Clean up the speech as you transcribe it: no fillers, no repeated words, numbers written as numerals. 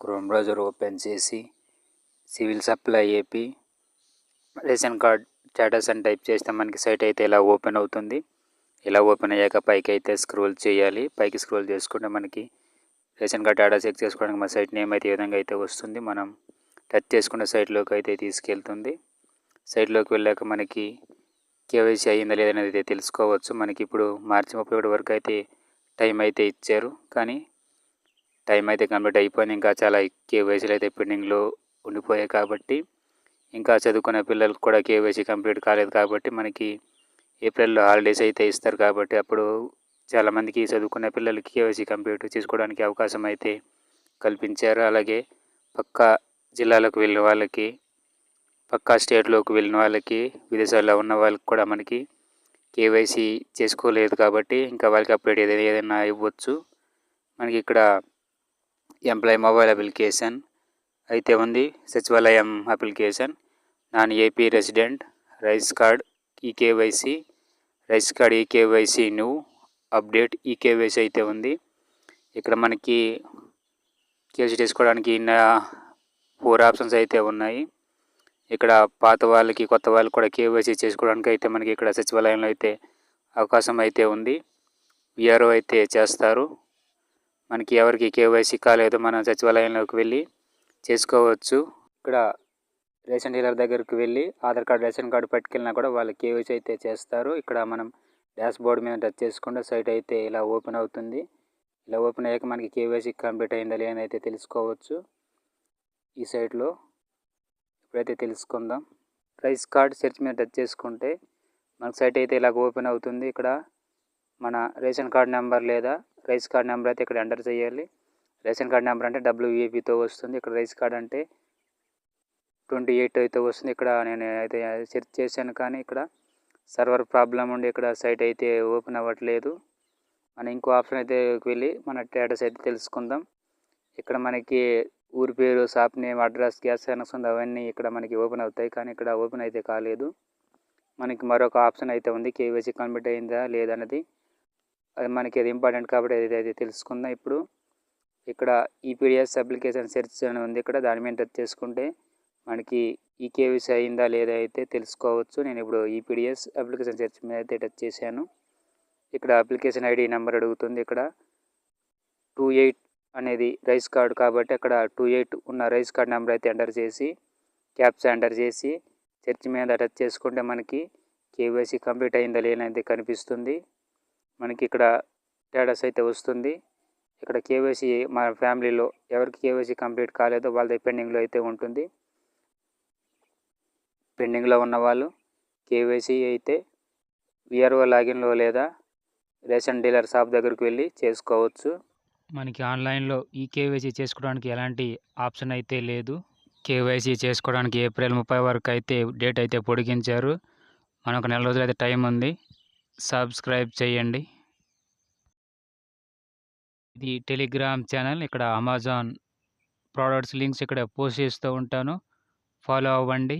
Chrome browser open చేసి civil supply AP ration card status అని type చేస్తే మనకి సైట్ అయితే ఇలా ఓపెన్ అవుతుంది. ఇలా ఓపెన్ అయ్యాక పైకి అయితే స్క్రోల్ చేయాలి. పైకి స్క్రోల్ చేసుకుంటే మనకి రేషన్ కార్డ్ డేటా చెక్ చేసుకోవడానికి మన సైట్ నేమ్ అయితే ఈ విధంగా అయితే వస్తుంది. మనం టచ్ చేసుకున్న సైట్లోకి అయితే తీసుకెళ్తుంది. సైట్లోకి వెళ్ళాక మనకి కేవైసీ అయ్యిందా లేదనేది అయితే తెలుసుకోవచ్చు. మనకి ఇప్పుడు మార్చి 31 వరకు అయితే టైం అయితే ఇచ్చారు. కానీ టైం అయితే కంప్లీట్ అయిపోయింది. ఇంకా చాలా కేవైసీలు అయితే పెండింగ్లో ఉండిపోయాయి కాబట్టి ఇంకా చదువుకునే పిల్లలకు కూడా కేవైసీ కంప్లీట్ కాలేదు కాబట్టి మనకి ఏప్రిల్లో హాలిడేస్ అయితే ఇస్తారు కాబట్టి అప్పుడు చాలామందికి చదువుకునే పిల్లలకి కేవైసీ కంప్లీట్ చేసుకోవడానికి అవకాశం అయితే కల్పించారు. అలాగే పక్కా జిల్లాలకు వెళ్ళిన వాళ్ళకి, పక్కా స్టేట్లోకి వెళ్ళిన వాళ్ళకి, విదేశాల్లో ఉన్న వాళ్ళకి కూడా మనకి కేవైసీ చేసుకోలేదు కాబట్టి ఇంకా వాళ్ళకి అప్డేట్ ఏదైనా ఇవ్వచ్చు. మనకి ఇక్కడ ఎంప్లాయీ మొబైల్ అప్లికేషన్ అయితే ఉంది. సచివాలయం application, non AP resident, rice card eKYC, rice card eKYC new update eKYC అయితే ఉంది. ఇక్కడ మనకి కేవైసీ చేసుకోవడానికి 4 ఆప్షన్స్ అయితే ఉన్నాయి. ఇక్కడ పాత వాళ్ళకి, కొత్త వాళ్ళకి కూడా కేవైసీ చేసుకోవడానికి అయితే మనకి ఇక్కడ సచివాలయంలో అయితే అవకాశం అయితే ఉంది. విఆర్ఓ అయితే చేస్తారు. మనకి ఎవరికి కేవైసీ కాలేదో మనం సచివాలయంలోకి వెళ్ళి చేసుకోవచ్చు. ఇక్కడ రేషన్ డీలర్ దగ్గరికి వెళ్ళి ఆధార్ కార్డు, రేషన్ కార్డు పట్టుకెళ్ళినా కూడా వాళ్ళు కేవైసీ అయితే చేస్తారు. ఇక్కడ మనం డాష్ బోర్డ్ మీద టచ్ చేసుకుంటే సైట్ అయితే ఇలా ఓపెన్ అవుతుంది. ఇలా ఓపెన్ అయ్యాక మనకి కేవైసీ కంప్లీట్ అయిందా లేదని అయితే తెలుసుకోవచ్చు. ఈ సైట్లో ఇప్పుడైతే తెలుసుకుందాం. రైస్ కార్డ్ సెర్చ్ మీద టచ్ చేసుకుంటే మనకి సైట్ అయితే ఇలా ఓపెన్ అవుతుంది. ఇక్కడ మన రేషన్ కార్డ్ నెంబర్ లేదా రైస్ కార్డ్ నెంబర్ అయితే ఇక్కడ ఎంటర్ చేయాలి. రేషన్ కార్డ్ నెంబర్ అంటే WEPతో వస్తుంది. ఇక్కడ రైస్ కార్డ్ అంటే 28 అయితే వస్తుంది. ఇక్కడ నేను అయితే సెర్చ్ చేశాను కానీ ఇక్కడ సర్వర్ ప్రాబ్లం ఉండి ఇక్కడ సైట్ అయితే ఓపెన్ అవ్వట్లేదు. మనం ఇంకో ఆప్షన్ అయితే వెళ్ళి మన స్టేటస్ అయితే తెలుసుకుందాం. ఇక్కడ మనకి ఊరి పేరు, shop name, address, gas connection అవన్నీ ఇక్కడ మనకి ఓపెన్ అవుతాయి. కానీ ఇక్కడ ఓపెన్ అయితే కాలేదు. మనకి మరొక ఆప్షన్ అయితే ఉంది, కేవైసీ కంప్లీట్ అయిందా లేదన్నది. అది మనకి అది ఇంపార్టెంట్ కాబట్టి అయితే తెలుసుకుందాం. ఇప్పుడు ఇక్కడ ఈపీడిఎస్ అప్లికేషన్ సెర్చ్ అని ఉంది. ఇక్కడ దాని మీద టచ్ చేసుకుంటే మనకి ఈ కేవైసీ అయిందా లేదా అయితే తెలుసుకోవచ్చు. నేను ఇప్పుడు ఈపీడిఎస్ అప్లికేషన్ సెర్చ్ మీద అయితే టచ్ చేశాను. ఇక్కడ అప్లికేషన్ ఐడి నెంబర్ అడుగుతుంది. ఇక్కడ 28 అనేది రైస్ కార్డు కాబట్టి అక్కడ 28 ఉన్న రైస్ కార్డ్ నెంబర్ అయితే ఎంటర్ చేసి క్యాప్చా ఎంటర్ చేసి సెర్చ్ మీద టచ్ చేసుకుంటే మనకి కేవైసీ కంప్లీట్ అయిందా లేనైతే కనిపిస్తుంది. మనకి ఇక్కడ స్టేటస్ అయితే వస్తుంది. ఇక్కడ కేవైసీ మా ఫ్యామిలీలో ఎవరికి కేవైసీ కంప్లీట్ కాలేదో వాళ్ళది పెండింగ్లో అయితే ఉంటుంది. పెండింగ్లో ఉన్న వాళ్ళు కేవైసీ అయితే విఆర్ఓ లాగిన్లో లేదా రేషన్ డీలర్ షాప్ దగ్గరికి వెళ్ళి చేసుకోవచ్చు. మనకి ఆన్లైన్లో ఈ కేవైసీ చేసుకోవడానికి ఎలాంటి ఆప్షన్ అయితే లేదు. కేవైసీ చేసుకోవడానికి ఏప్రిల్ 30 వరకు అయితే డేట్ అయితే పొడిగించారు. మనకు 4 రోజులు అయితే టైం ఉంది. సబ్స్క్రైబ్ చేయండి. ఇది టెలిగ్రామ్ ఛానల్. ఇక్కడ అమెజాన్ ప్రోడక్ట్స్ లింక్స్ ఇక్కడ పోస్ట్ చేస్తూ ఉంటాను. ఫాలో అవ్వండి.